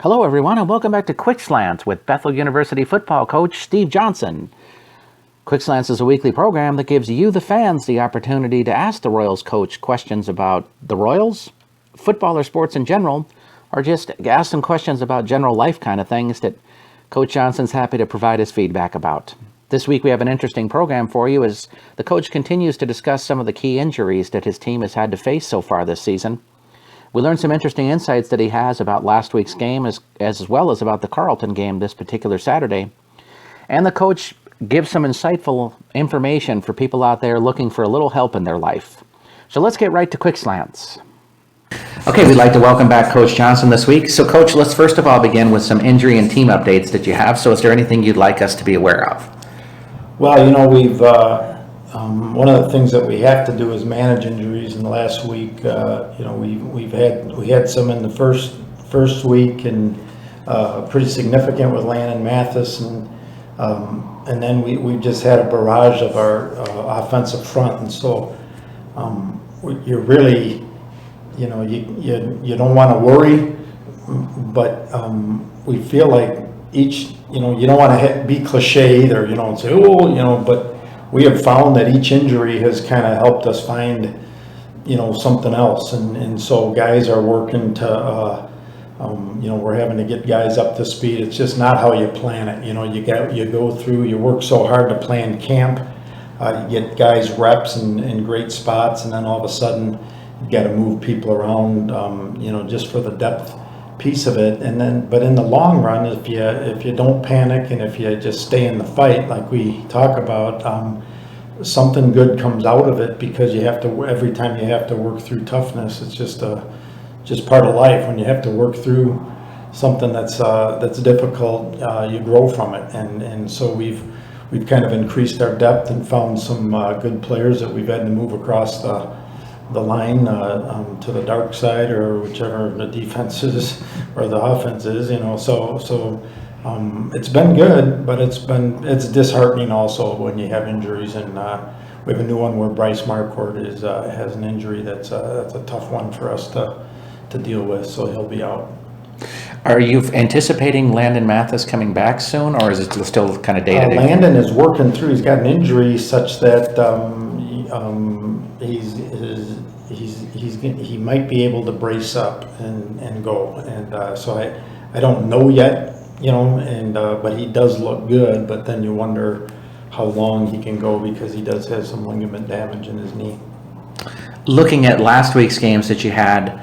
Hello, everyone, and welcome back to Quick Slants with Bethel University football coach Steve Johnson. Quick Slants is a weekly program that gives you, the fans, the opportunity to ask the Royals coach questions about the Royals, football or sports in general, or just ask some questions about general life kind of things that Coach Johnson's happy to provide his feedback about. This week we have an interesting program for you as the coach continues to discuss some of the key injuries that his team has had to face so far this season. We learned some interesting insights that he has about last week's game as well as about the Carleton game this particular Saturday. And the coach gives some insightful information for people out there looking for a little help in their life. So let's get right to Quick Slants. Okay, we'd like to welcome back Coach Johnson this week. So Coach, let's first of all begin with some injury and team updates that you have. So is there anything you'd like us to be aware of? Well, we've one of the things that we have to do is manage injuries. And last week, we had some in the first week, and pretty significant with Landon Mathis, and then we just had a barrage of our offensive front, and so you're really, you don't want to worry, but we feel like each, you don't want to be cliche either, and say, but we have found that each injury has kind of helped us find, something else. And so guys are working to, we're having to get guys up to speed. It's just not how you plan it. You work so hard to plan camp, you get guys reps in great spots, and then all of a sudden you got to move people around, just for the depth piece of it. But in the long run, if you don't panic and if you just stay in the fight like we talk about, something good comes out of it, because every time you have to work through toughness, it's just part of life. When you have to work through something that's difficult, you grow from it, and so we've kind of increased our depth and found some good players that we've had to move across the line to the dark side, or whichever the defense is or the offense is, so it's been good, but it's disheartening also when you have injuries. And we have a new one where Bryce Marquardt has an injury that's a tough one for us to deal with, so he'll be out. Are you anticipating Landon Mathis coming back soon, or is it still kind of day-to-day? Landon is working through. He's got an injury such that he might be able to brace up and go, and so I don't know yet, but he does look good. But then you wonder how long he can go, because he does have some ligament damage in his knee. Looking at last week's games that you had,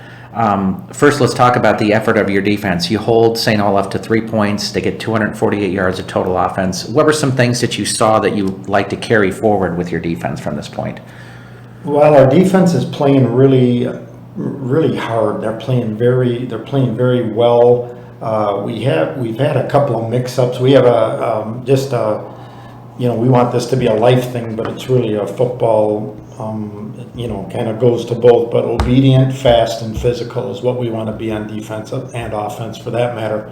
first let's talk about the effort of your defense. You hold St. Olaf to 3 points. They get 248 yards of total offense. What were some things that you saw that you like to carry forward with your defense from this point? Well, our defense is playing really, really hard. They're playing very well. We've had a couple of mix-ups. We have we want this to be a life thing, but it's really a football. Kind of goes to both. But obedient, fast, and physical is what we want to be on defense and offense, for that matter.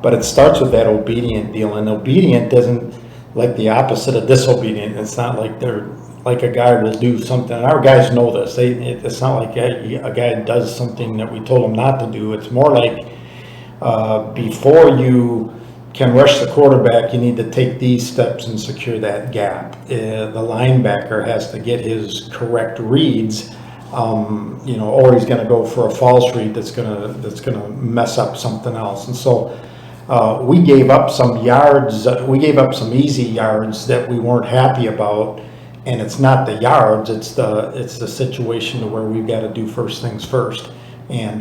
But it starts with that obedient deal, and obedient doesn't like the opposite of disobedient. It's not like they're like a guy will do something. And our guys know this. It's not like a guy does something that we told him not to do. It's more like before you can rush the quarterback, you need to take these steps and secure that gap. The linebacker has to get his correct reads, or he's going to go for a false read that's going to mess up something else. And so we gave up some yards. We gave up some easy yards that we weren't happy about. And it's not the yards; it's the situation to where we've got to do first things first, and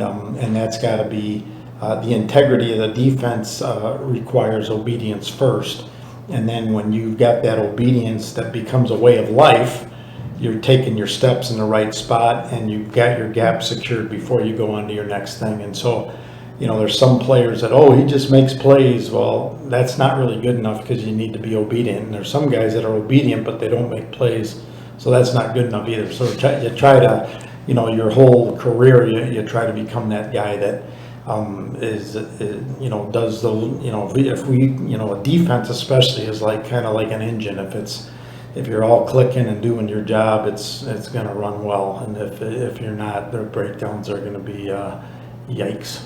that's got to be the integrity of the defense requires obedience first, and then when you've got that obedience that becomes a way of life, you're taking your steps in the right spot, and you've got your gap secured before you go on to your next thing. And so, there's some players that, he just makes plays. Well, that's not really good enough, because you need to be obedient. And there's some guys that are obedient, but they don't make plays. So that's not good enough either. So you try to, your whole career, you try to become that guy that does the, if we, a defense especially is kind of like an engine. If you're all clicking and doing your job, it's going to run well. And if you're not, the breakdowns are going to be, yikes,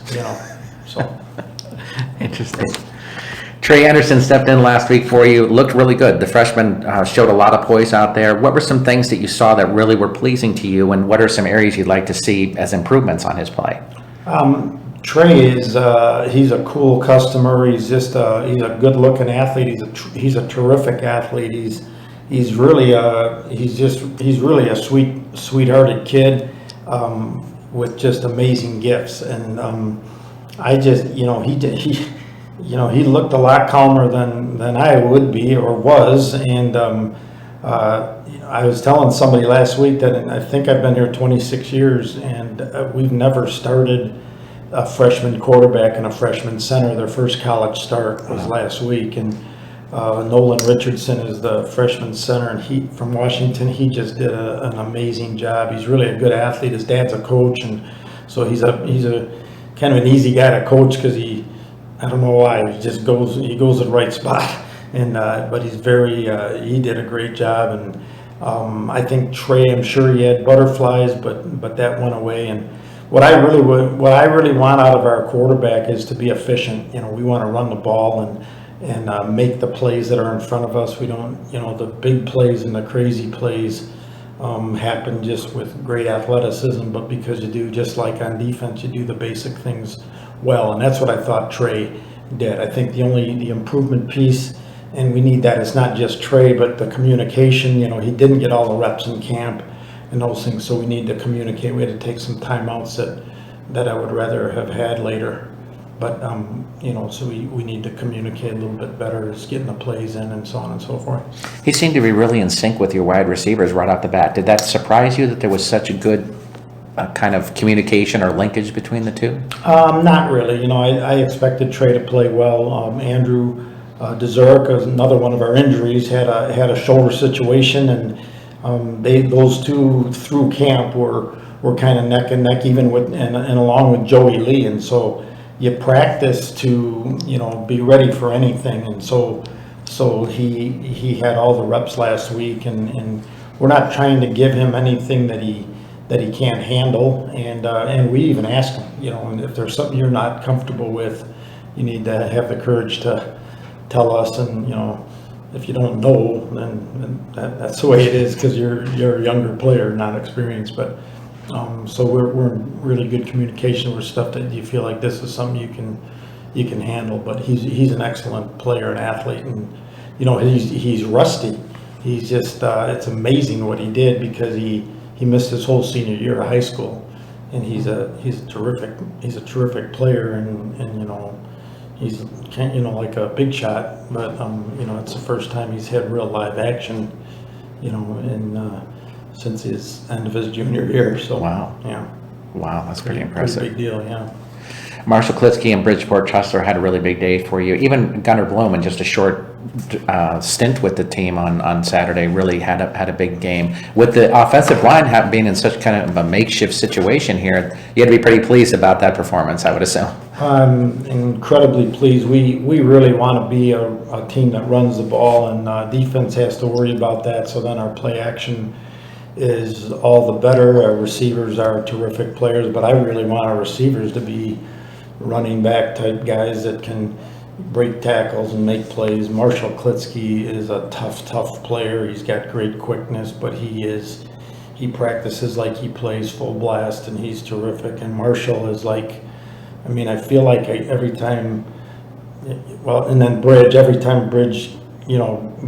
so. Interesting. Trey Anderson stepped in last week for you. Looked really good. The freshman showed a lot of poise out there. What were some things that you saw that really were pleasing to you, and what are some areas you'd like to see as improvements on his play? Trey is he's a cool customer. He's he's a good looking athlete. He's a terrific athlete. He's really a sweethearted kid with just amazing gifts. And he looked a lot calmer than I would be or was. And I was telling somebody last week that I think I've been here 26 years, and we've never started a freshman quarterback and a freshman center. Their first college start was last week, and Nolan Richardson is the freshman center, and from Washington. He just did an amazing job. He's really a good athlete. His dad's a coach, and so he's a kind of an easy guy to coach because I don't know why, he goes to the right spot, and but he's he did a great job. And I think Trey, I'm sure he had butterflies, but that went away. And what I really want out of our quarterback is to be efficient. We want to run the ball and make the plays that are in front of us. We don't, the big plays and the crazy plays happen just with great athleticism, but because you do, just like on defense, you do the basic things well. And that's what I thought Trey did. I think the improvement piece, and we need that, it's not just Trey, but the communication. He didn't get all the reps in camp and those things, so we need to communicate. We had to take some timeouts that I would rather have had later. But, so we need to communicate a little bit better, as getting the plays in and so on and so forth. He seemed to be really in sync with your wide receivers right off the bat. Did that surprise you that there was such a good kind of communication or linkage between the two? Not really. I expected Trey to play well. Andrew Dezurk, another one of our injuries, had a shoulder situation, and those two through camp were kind of neck and neck, even with and along with Joey Lee, and so you practice to be ready for anything. And so he had all the reps last week, and we're not trying to give him anything that he can't handle, and we even ask him, and if there's something you're not comfortable with, you need to have the courage to tell us. And if you don't know, then that's the way it is, because you're a younger player, not experienced. But so we're in really good communication with stuff that you feel like this is something you can handle. But he's an excellent player and athlete, and he's rusty. He's just it's amazing what he did, because he missed his whole senior year of high school, and he's a terrific player, and he's like a big shot, but it's the first time he's had real live action, since his end of his junior year. So wow, that's pretty impressive. Pretty big deal, yeah. Marshall Klitsky and Bridgeport Trustler had a really big day for you. Even Gunnar Bloom, in just a short stint with the team on Saturday, really had a big game. With the offensive line being in such kind of a makeshift situation here, you had to be pretty pleased about that performance, I would assume. I'm incredibly pleased. We really want to be a team that runs the ball, and defense has to worry about that. So then our play action is all the better. Our receivers are terrific players, but I really want our receivers to be running back type guys that can break tackles and make plays. Marshall Klitsky is a tough player. He's got great quickness, but he practices like he plays full blast, and he's terrific. And Marshall is like, I feel like every time Bridge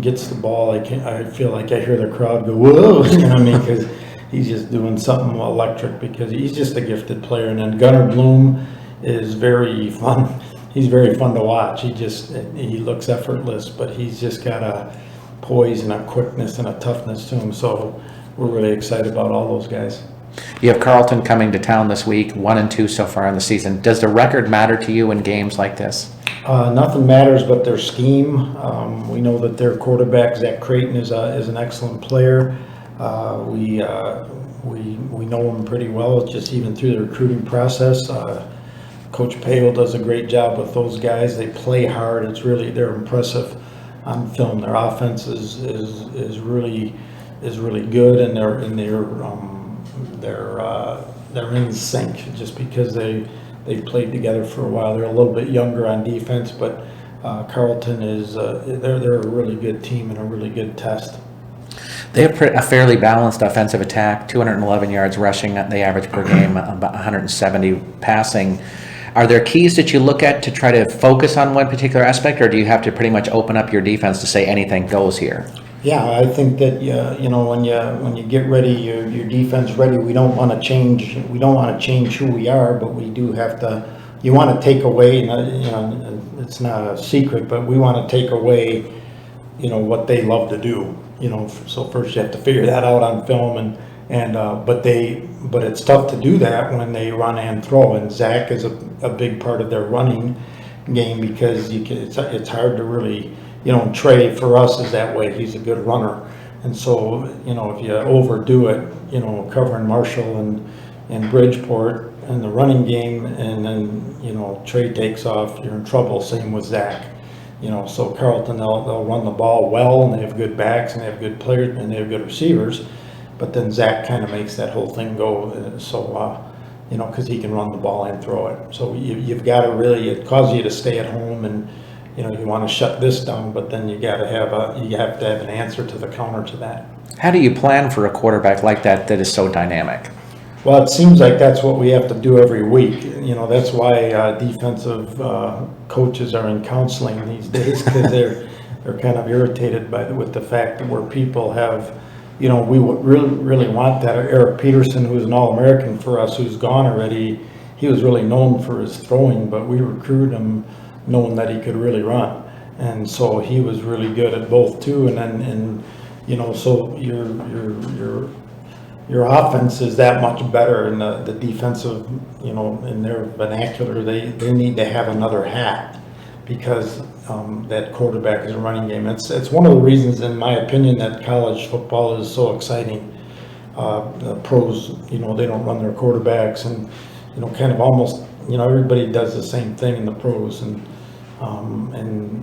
gets the ball, I feel like I hear the crowd go, whoa, because he's just doing something electric, because he's just a gifted player. And then Gunnar Bloom is very fun. He's very fun to watch. He looks effortless, but he's just got a poise and a quickness and a toughness to him. So we're really excited about all those guys. You have Carleton coming to town this week, 1-2 so far in the season. Does the record matter to you in games like this? Nothing matters but their scheme. We know that their quarterback, Zach Creighton, is an excellent player. We know him pretty well, just even through the recruiting process. Coach Pale does a great job with those guys. They play hard. They're impressive on film. Their offense is really good, and they're in sync, just because they they've played together for a while. They're a little bit younger on defense, but Carleton is they're a really good team and a really good test. They have a fairly balanced offensive attack, 211 yards rushing, they average per game, about 170 passing. Are there keys that you look at to try to focus on one particular aspect, or do you have to pretty much open up your defense to say anything goes here? Yeah, I think that when you get ready, your defense ready, we don't want to change who we are, but we do have to. You want to take away, it's not a secret, but we want to take away, what they love to do. So first you have to figure that out on film, but it's tough to do that when they run and throw. And Zach is a big part of their running game because it's hard to really. Trey for us is that way. He's a good runner, and so if you overdo it, covering Marshall and Bridgeport in the running game, and then Trey takes off, you're in trouble. Same with Zach. So Carleton, they'll run the ball well, and they have good backs, and they have good players, and they have good receivers. But then Zach kind of makes that whole thing go. Because he can run the ball and throw it. So you've got to really, it causes you to stay at home, and you want to shut this down, but then you have to have an answer to the counter to that. How do you plan for a quarterback like that is so dynamic? Well, it seems like that's what we have to do every week. That's why defensive coaches are in counseling these days, because they're kind of irritated with the fact that where people have, we would really want that. Eric Peterson, who's an All-American for us, who's gone already, he was really known for his throwing, but we recruited him knowing that he could really run, and so he was really good at both too. So your offense is that much better, and the defensive, in their vernacular, they need to have another hat, because that quarterback is a running game. It's one of the reasons, in my opinion, that college football is so exciting. The pros, they don't run their quarterbacks, and kind of almost, everybody does the same thing in the pros, and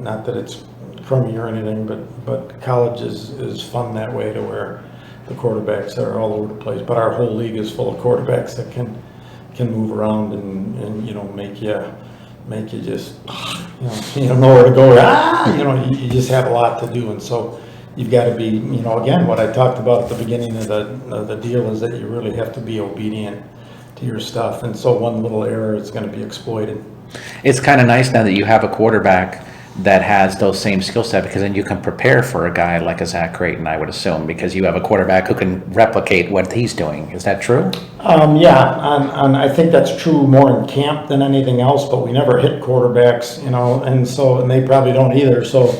not that it's crummy or anything, but college is fun that way, to where the quarterbacks are all over the place. But our whole league is full of quarterbacks that can move around and make you just you don't know where to go. You just have a lot to do, and so you've got to be, again, what I talked about at the beginning of the deal is that you really have to be obedient to your stuff, and so one little error is going to be exploited. It's kind of nice now that you have a quarterback that has those same skill set, because then you can prepare for a guy like a Zach Creighton, I would assume, because you have a quarterback who can replicate what he's doing. Is that true? Yeah, and I think that's true more in camp than anything else, but we never hit quarterbacks, and they probably don't either. So,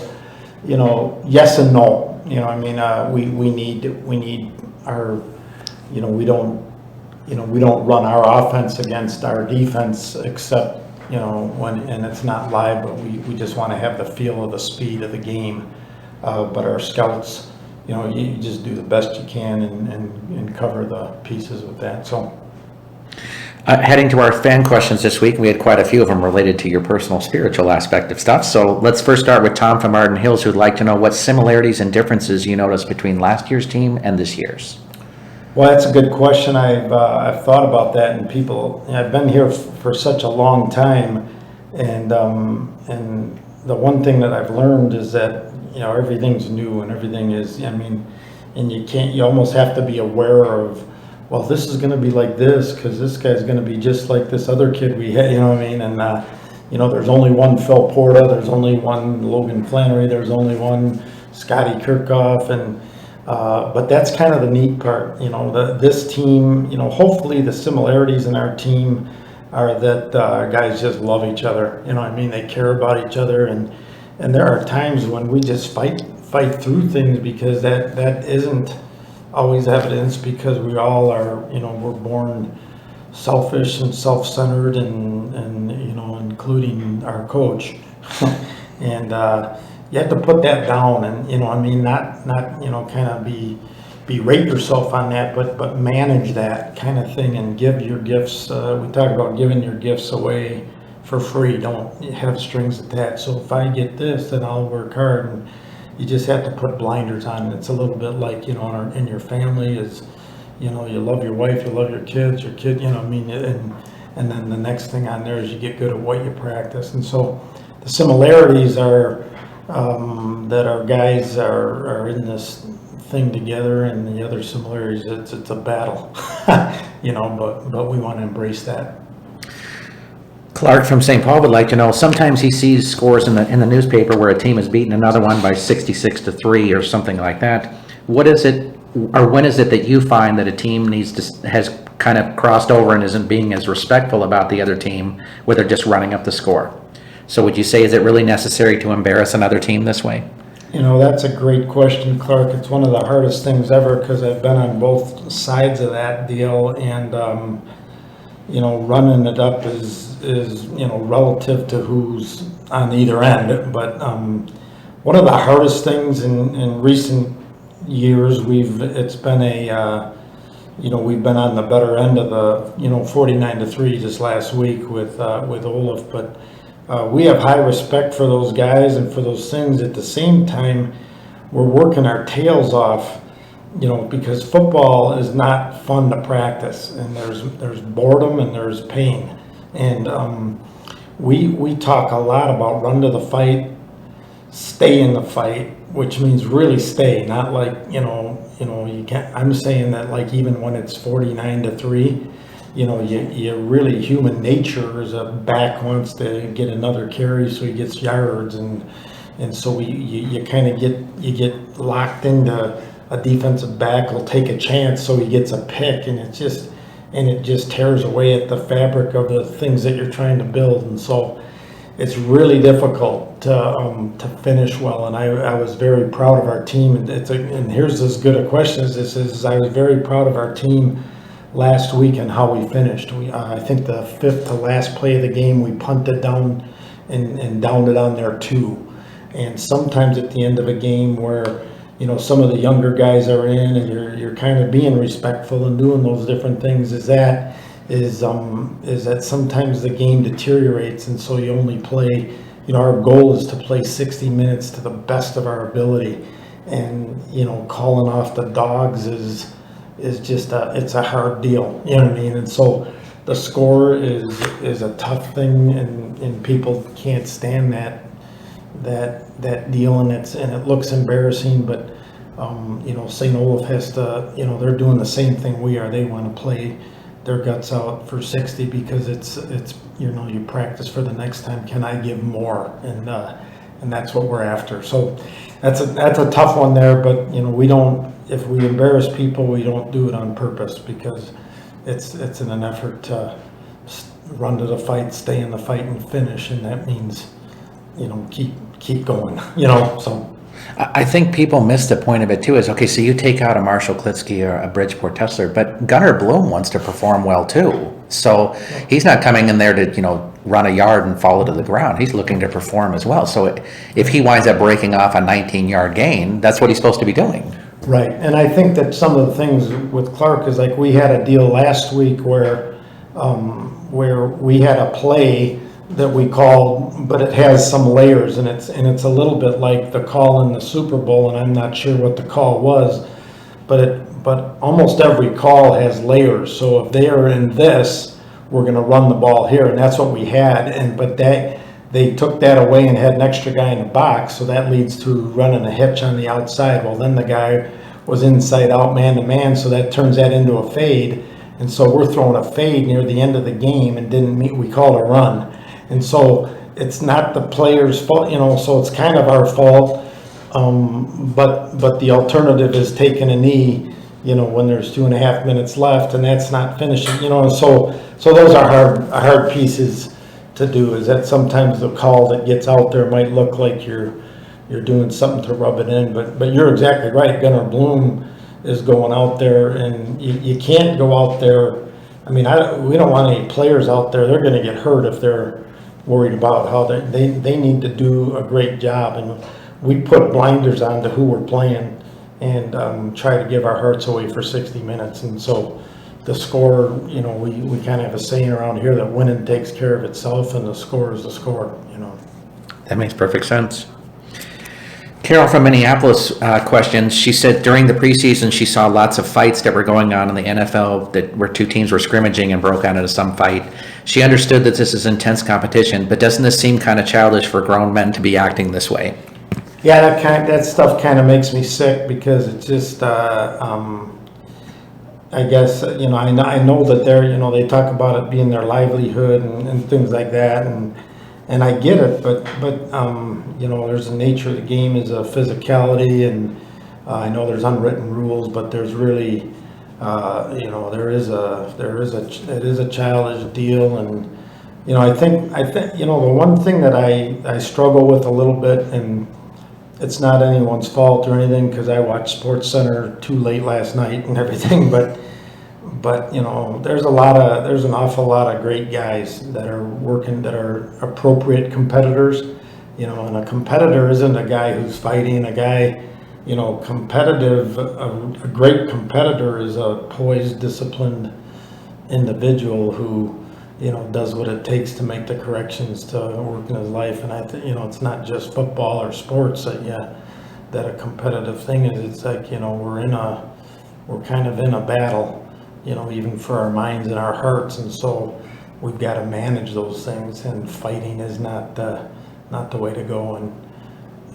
yes and no. We need our, we don't run our offense against our defense, except and it's not live, but we just want to have the feel of the speed of the game. But our scouts, you just do the best you can and cover the pieces with that. So, heading to our fan questions this week, we had quite a few of them related to your personal spiritual aspect of stuff. So let's first start with Tom from Arden Hills, who'd like to know what similarities and differences you notice between last year's team and this year's. Well, that's a good question. I've thought about that, and I've been here for such a long time, and the one thing that I've learned is that everything's new, and everything is, and you almost have to be aware of, well, this is going to be like this because this guy's going to be just like this other kid we had, and there's only one Phil Porta, there's only one Logan Flannery, there's only one Scotty Kirkhoff, but that's kind of the neat part, this team, hopefully the similarities in our team are that guys just love each other, they care about each other, and there are times when we just fight through things, because that isn't always evidence, because we all are, we're born selfish and self-centered, and including our coach, and you have to put that down, and not kind of berate yourself on that, but manage that kind of thing and give your gifts. We talk about giving your gifts away for free. Don't have strings attached. So if I get this, then I'll work hard. And you just have to put blinders on. And it's a little bit like, in your family is, you love your wife, you love your kids, and and then the next thing on there is you get good at what you practice. And so the similarities are that our guys are in this thing together, and the other similarities, it's a battle, but we want to embrace that. Clark from St. Paul would like to know, sometimes he sees scores in the newspaper where a team has beaten another one by 66-3 or something like that. What is it, or when is it that you find that a team has kind of crossed over and isn't being as respectful about the other team, where they're just running up the score? So would you say, is it really necessary to embarrass another team this way? That's a great question, Clark. It's one of the hardest things ever, because I've been on both sides of that deal, and running it up is relative to who's on either end. But one of the hardest things in recent years, we've been on the better end of the 49-3 just last week with Olaf, but we have high respect for those guys and for those things. At the same time, we're working our tails off, because football is not fun to practice, and there's boredom and there's pain. And we talk a lot about run to the fight, stay in the fight, which means really stay, not like, you can't. I'm saying that, like, even when it's 49-3, you really, human nature is a back wants to get another carry so he gets yards, and so you kind of get locked into a defensive back will take a chance so he gets a pick, and it just tears away at the fabric of the things that you're trying to build. And so it's really difficult to finish well. And I was very proud of our team, and here's as good a question as this is. I was very proud of our team last week and how we finished. I think the fifth to last play of the game, we punted down and downed it on their 2. And sometimes at the end of a game where some of the younger guys are in, and you're kind of being respectful and doing those different things, is that sometimes the game deteriorates, and so you only play. Our goal is to play 60 minutes to the best of our ability, and calling off the dogs is just it's a hard deal. You know what I mean? And so the score is a tough thing, and people can't stand that deal, and it looks embarrassing, but St. Olaf has to, they're doing the same thing we are. They want to play their guts out for 60, because it's you practice for the next time. Can I give more? And that's what we're after. So that's a tough one there, but we don't, if we embarrass people, we don't do it on purpose, because it's in an effort to run to the fight, stay in the fight, and finish, and that means keep going, so. I think people miss the point of it too, is, okay, so you take out a Marshall Klitsky or a Bridgeport Tessler, but Gunnar Bloom wants to perform well too. So he's not coming in there to, run a yard and fall to the ground. He's looking to perform as well. So if he winds up breaking off a 19-yard gain, that's what he's supposed to be doing. Right. And I think that some of the things with Clark is, like, we had a deal last week where we had a play that we called, but it has some layers, and it's a little bit like the call in the Super Bowl, and I'm not sure what the call was, but almost every call has layers. So if they are in this, we're going to run the ball here, and that's what we had. But they took that away and had an extra guy in the box, so that leads to running a hitch on the outside. Well, then the guy was inside out, man to man, so that turns that into a fade, and so we're throwing a fade near the end of the game and didn't meet. We called a run. And so it's not the player's fault, so it's kind of our fault. But the alternative is taking a knee, when there's 2.5 minutes left, and that's not finishing, and so those are hard pieces to do. Is that sometimes the call that gets out there might look like you're doing something to rub it in, but you're exactly right. Gunnar Bloom is going out there, and you can't go out there. I mean, we don't want any players out there. They're going to get hurt if they're worried about how they need to do a great job, and we put blinders on to who we're playing and try to give our hearts away for 60 minutes. And so the score, we kind of have a saying around here that winning takes care of itself, and the score is the score. That makes perfect sense. Carol from Minneapolis questions. She said during the preseason she saw lots of fights that were going on in the NFL, where two teams were scrimmaging and broke out into some fight. She understood that this is intense competition, but doesn't this seem kind of childish for grown men to be acting this way? Yeah, that stuff kind of makes me sick because it's just, I guess, I know that they talk about it being their livelihood and things like that, and I get it, but there's a nature of the game is a physicality, and I know there's unwritten rules, but there's really, it is a childish deal, and I think the one thing that I struggle with a little bit, and it's not anyone's fault or anything because I watched Sports Center too late last night and everything, but there's an awful lot of great guys that are working, that are appropriate competitors, and a competitor isn't a guy who's fighting. A guy, competitive, a great competitor is a poised, disciplined individual who, does what it takes to make the corrections to work in his life. And I think, it's not just football or sports that a competitive thing is. It's like, we're kind of in a battle, even for our minds and our hearts. And so we've got to manage those things, and fighting is not the way to go. And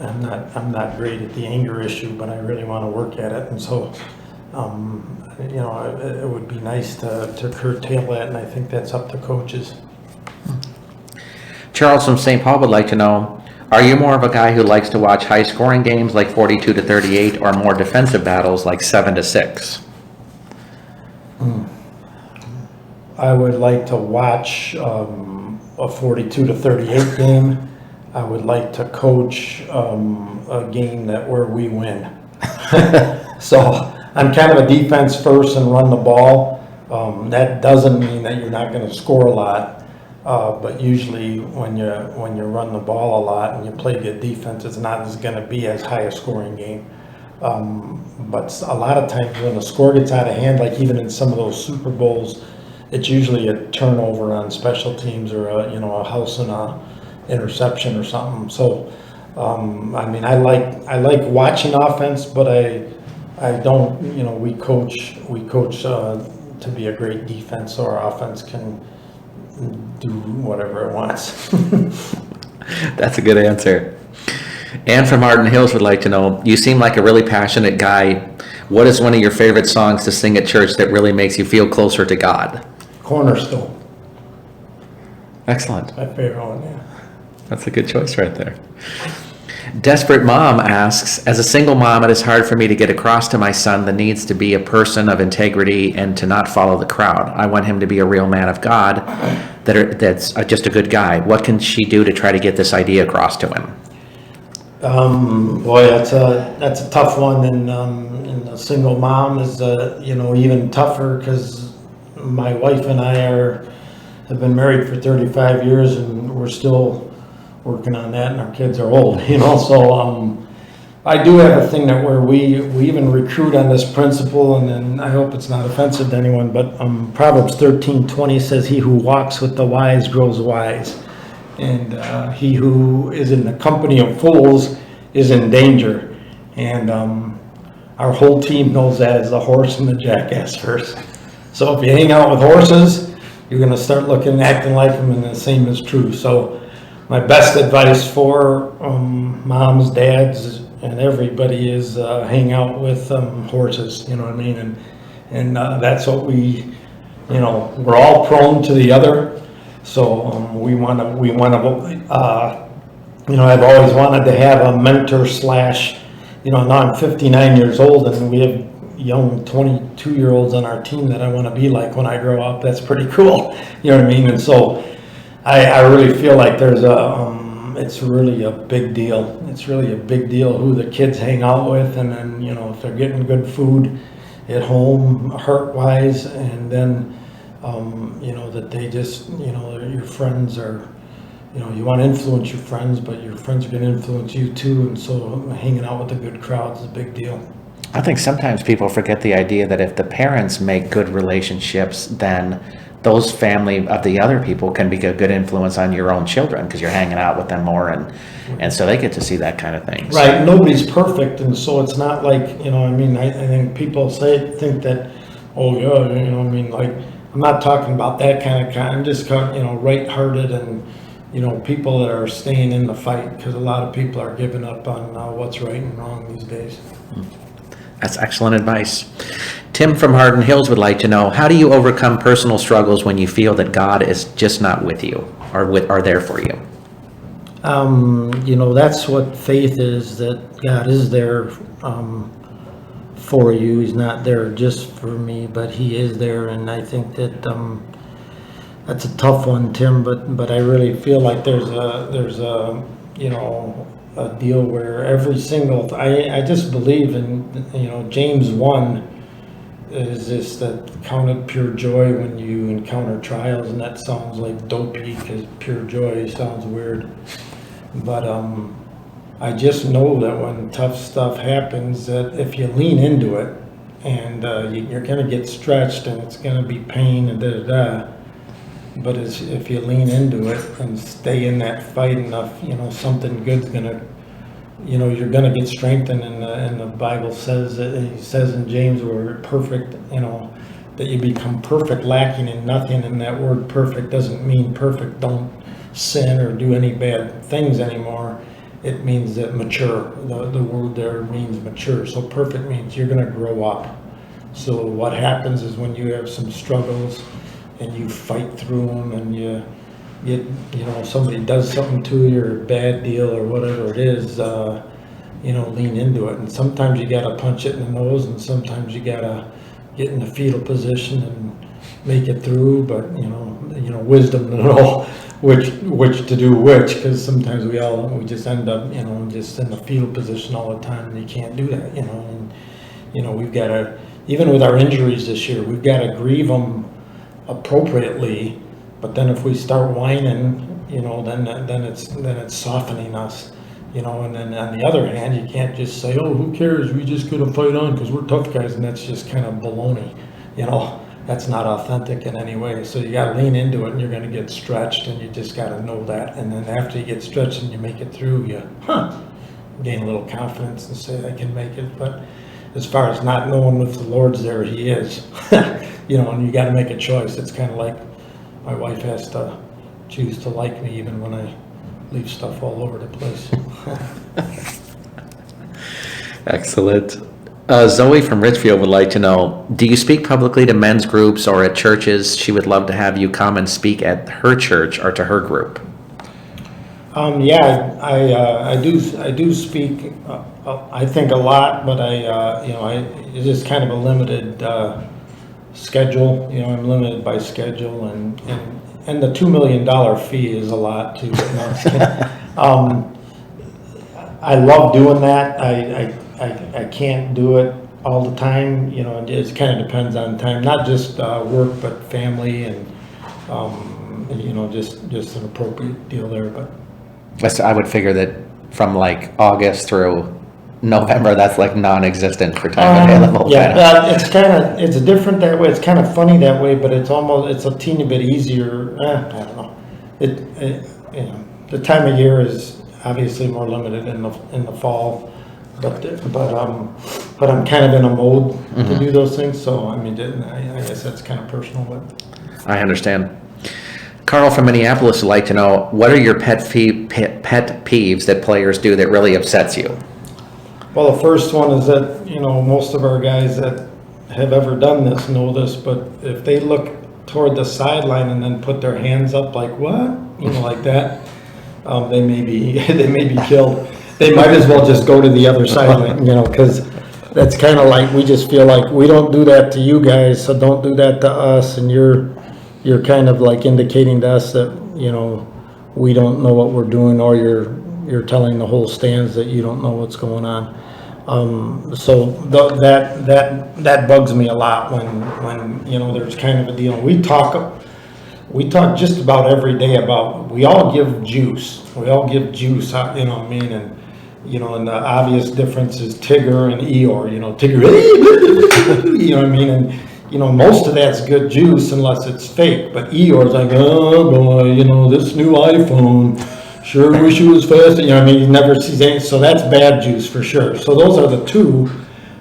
I'm not great at the anger issue, but I really want to work at it. And so, it would be nice to curtail that, and I think that's up to coaches. Charles from St. Paul would like to know, are you more of a guy who likes to watch high-scoring games like 42-38 or more defensive battles like 7-6? I would like to watch a 42-38 game. I would like to coach a game where we win. So I'm kind of a defense first and run the ball. That doesn't mean that you're not going to score a lot, but usually when you run the ball a lot and you play good defense, it's not going to be as high a scoring game. But a lot of times when the score gets out of hand, like even in some of those Super Bowls, it's usually a turnover on special teams or a house and a interception or something. So I like watching offense, but I don't, we coach to be a great defense, so our offense can do whatever it wants. That's a good answer. Ann from Arden Hills would like to know, you seem like a really passionate guy. What is one of your favorite songs to sing at church that really makes you feel closer to God? Cornerstone. Excellent. My favorite one, yeah. That's a good choice right there. Desperate Mom asks, as a single mom, it is hard for me to get across to my son the needs to be a person of integrity and to not follow the crowd. I want him to be a real man of God, that's just a good guy. What can she do to try to get this idea across to him? Boy, that's a tough one, and a single mom is even tougher because my wife and I have been married for 35 years, and we're still working on that, and our kids are old, so I do have a thing where we even recruit on this principle, and then I hope it's not offensive to anyone, but Proverbs 13:20 says, "He who walks with the wise grows wise, and he who is in the company of fools is in danger." And our whole team knows that as the horse and the jackass first. So if you hang out with horses, you're going to start looking and acting like them, and the same is true. So my best advice for moms, dads, and everybody is hang out with horses, you know what I mean? And that's what we're all prone to the other. So we want to, I've always wanted to have a mentor slash, now I'm 59 years old, and we have young 22-year-olds on our team that I want to be like when I grow up. That's pretty cool, you know what I mean? And so I really feel like it's really a big deal. It's really a big deal who the kids hang out with, and then, if they're getting good food at home, heart-wise, and then, that they just, your friends are, you want to influence your friends, but your friends are going to influence you too, and so hanging out with a good crowd is a big deal. I think sometimes people forget the idea that if the parents make good relationships, then those family of the other people can be a good influence on your own children because you're hanging out with them more, and so they get to see that kind of thing. Right. Nobody's perfect, and so it's not like, I think people think that, oh yeah, like I'm not talking about that kind of, I'm just talking, right-hearted and, people that are staying in the fight, because a lot of people are giving up on what's right and wrong these days. That's excellent advice. Tim from Hardin Hills would like to know, how do you overcome personal struggles when you feel that God is just not with you or there for you? That's what faith is, that God is there for you. He's not there just for me, but he is there. And I think that that's a tough one, Tim, but I really feel like there's a deal where every single, I just believe in, James 1 is this, that count it pure joy when you encounter trials, and that sounds like dopey because pure joy sounds weird. But I just know that when tough stuff happens, that if you lean into it, and you're going to get stretched, and it's going to be pain and da-da-da, but if you lean into it and stay in that fight enough, something good's going to, you're going to get strengthened. And the Bible says, he says in James, we're perfect, that you become perfect, lacking in nothing. And that word perfect doesn't mean perfect, don't sin or do any bad things anymore. It means that mature. The word there means mature. So perfect means you're going to grow up. So what happens is when you have some struggles and you fight through them, and you somebody does something to you, or a bad deal or whatever it is, lean into it. And sometimes you got to punch it in the nose, and sometimes you got to get in the fetal position and make it through. But wisdom to know which to do which, because sometimes we just end up just in the fetal position all the time, and you can't do that. And we've got to, even with our injuries this year, we've got to grieve them appropriately. But then if we start whining, then it's softening us. And then on the other hand, you can't just say, oh, who cares, we just gonna fight on because we're tough guys, and that's just kind of baloney. That's not authentic in any way. So you got to lean into it, and you're going to get stretched, and you just got to know that. And then after you get stretched and you make it through, you gain a little confidence and say, I can make it. But as far as not knowing if the Lord's there, he is. And you got to make a choice. It's kind of like my wife has to choose to like me even when I leave stuff all over the place. Excellent. Zoe from Richfield would like to know, do you speak publicly to men's groups or at churches? She would love to have you come and speak at her church or to her group. I do speak. I think a lot, but it's just kind of a limited schedule. I'm limited by schedule, and the $2 million fee is a lot too. I love doing that. I can't do it all the time. It kind of depends on time, not just work, but family, and just an appropriate deal there. But I would figure that from like August through November, that's like non-existent for time available. It's different that way. It's kind of funny that way, but it's a teeny bit easier. I don't know. The time of year is obviously more limited in the fall. But I'm kind of in a mode to do those things. So I guess that's kind of personal. But I understand. Carl from Minneapolis would like to know, what are your pet peeves that players do that really upsets you? Well, the first one is that most of our guys that have ever done this know this, but if they look toward the sideline and then put their hands up like what, like that, they may be killed. They might as well just go to the other sideline, because that's kind of like, we just feel like we don't do that to you guys, so don't do that to us. And you're kind of like indicating to us that, we don't know what we're doing, or you're telling the whole stands that you don't know what's going on. So that bugs me a lot when there's kind of a deal. We talk just about every day about, we all give juice, what I mean? And the obvious difference is Tigger and Eeyore, Tigger, what I mean? And, most of that's good juice unless it's fake, but Eeyore's like, oh boy, this new iPhone, sure wish it was faster, he never sees anything, so that's bad juice for sure. So those are the two,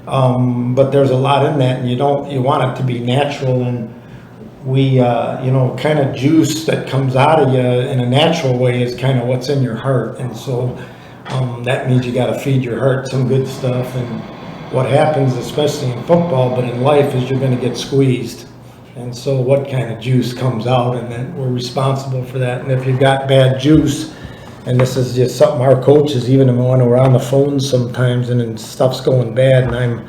but there's a lot in that, and you want it to be natural. And kind of juice that comes out of you in a natural way is kind of what's in your heart. And so that means you got to feed your heart some good stuff. And what happens, especially in football, but in life, is you're going to get squeezed. And so what kind of juice comes out, and then we're responsible for that. And if you've got bad juice, and this is just something our coaches, even when we're on the phone sometimes and then stuff's going bad and I'm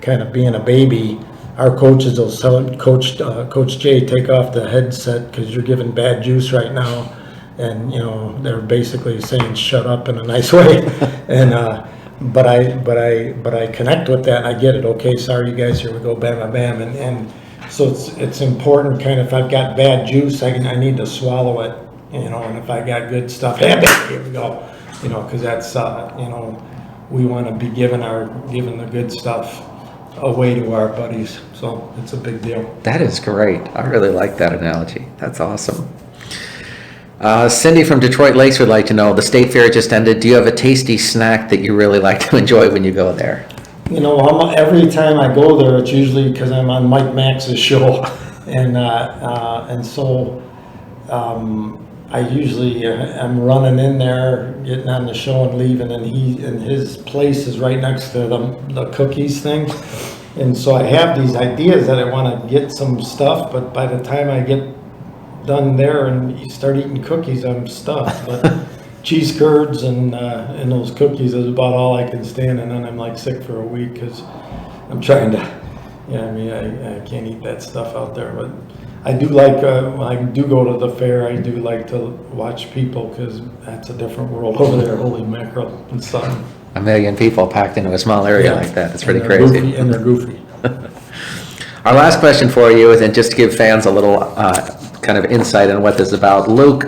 kind of being a baby, our coaches will tell Coach Jay, take off the headset because you're giving bad juice right now. And, they're basically saying shut up in a nice way. And but I connect with that and I get it. Okay, sorry you guys, here we go, bam, bam, bam. And so it's important, kind of, if I've got bad juice, I need to swallow it. And if I got good stuff, here we go, because that's, we want to be giving the good stuff away to our buddies. So it's a big deal. That is great. I really like that analogy. That's awesome. Cindy from Detroit Lakes would like to know, the state fair just ended. Do you have a tasty snack that you really like to enjoy when you go there? Every time I go there, it's usually because I'm on Mike Max's show. And so I usually I'm running in there, getting on the show and leaving, and his place is right next to the cookies thing, and so I have these ideas that I want to get some stuff, but by the time I get done there and you start eating cookies, I'm stuffed. But cheese curds and those cookies is about all I can stand, and then I'm like sick for a week because I'm trying to. I can't eat that stuff out there, but. I do like, when I do go to the fair, I do like to watch people because that's a different world over there. Holy mackerel and sun. 1 million people packed into a small area like that. It's pretty crazy. And they're goofy. Our last question for you, and just to give fans a little kind of insight on what this is about. Luke,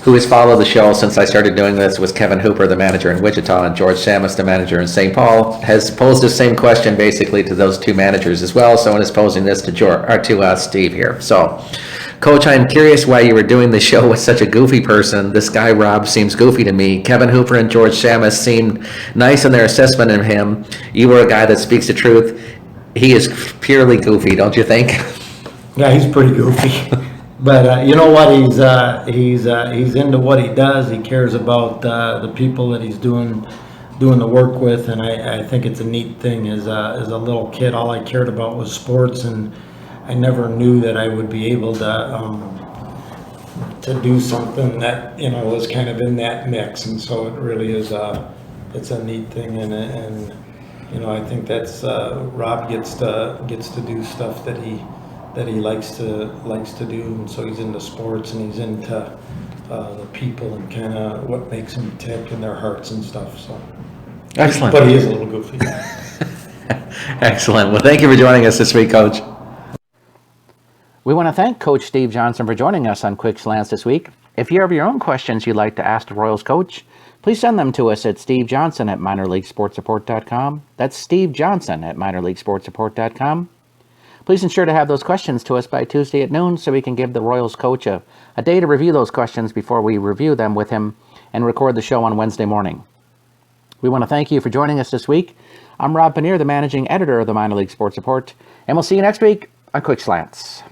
who has followed the show since I started doing this, was Kevin Hooper, the manager in Wichita, and George Samus, the manager in St. Paul, has posed the same question basically to those two managers as well. Someone is posing this to Steve here. So, Coach, I'm curious why you were doing the show with such a goofy person. This guy, Rob, seems goofy to me. Kevin Hooper and George Samus seemed nice in their assessment of him. You were a guy that speaks the truth. He is purely goofy, don't you think? Yeah, he's pretty goofy. But you know what? He's into what he does. He cares about the people that he's doing the work with, and I think it's a neat thing. As a little kid, all I cared about was sports, and I never knew that I would be able to do something that was kind of in that mix. And so it really is it's a neat thing, and I think that's Rob gets to do stuff that he likes to do, and so he's into sports and he's into the people and kind of what makes them tick in their hearts and stuff. So excellent. But he is a little goofy. Excellent. Well, thank you for joining us this week, Coach. We want to thank Coach Steve Johnson for joining us on Quick Slants this week. If you have your own questions you'd like to ask the Royals coach, please send them to us at stevejohnson@minorleaguesportsreport.com. That's stevejohnson@minorleaguesportsreport.com. Please ensure to have those questions to us by Tuesday at noon so we can give the Royals coach a day to review those questions before we review them with him and record the show on Wednesday morning. We want to thank you for joining us this week. I'm Rob Pannier, the managing editor of the Minor League Sports Report, and we'll see you next week on Quick Slants.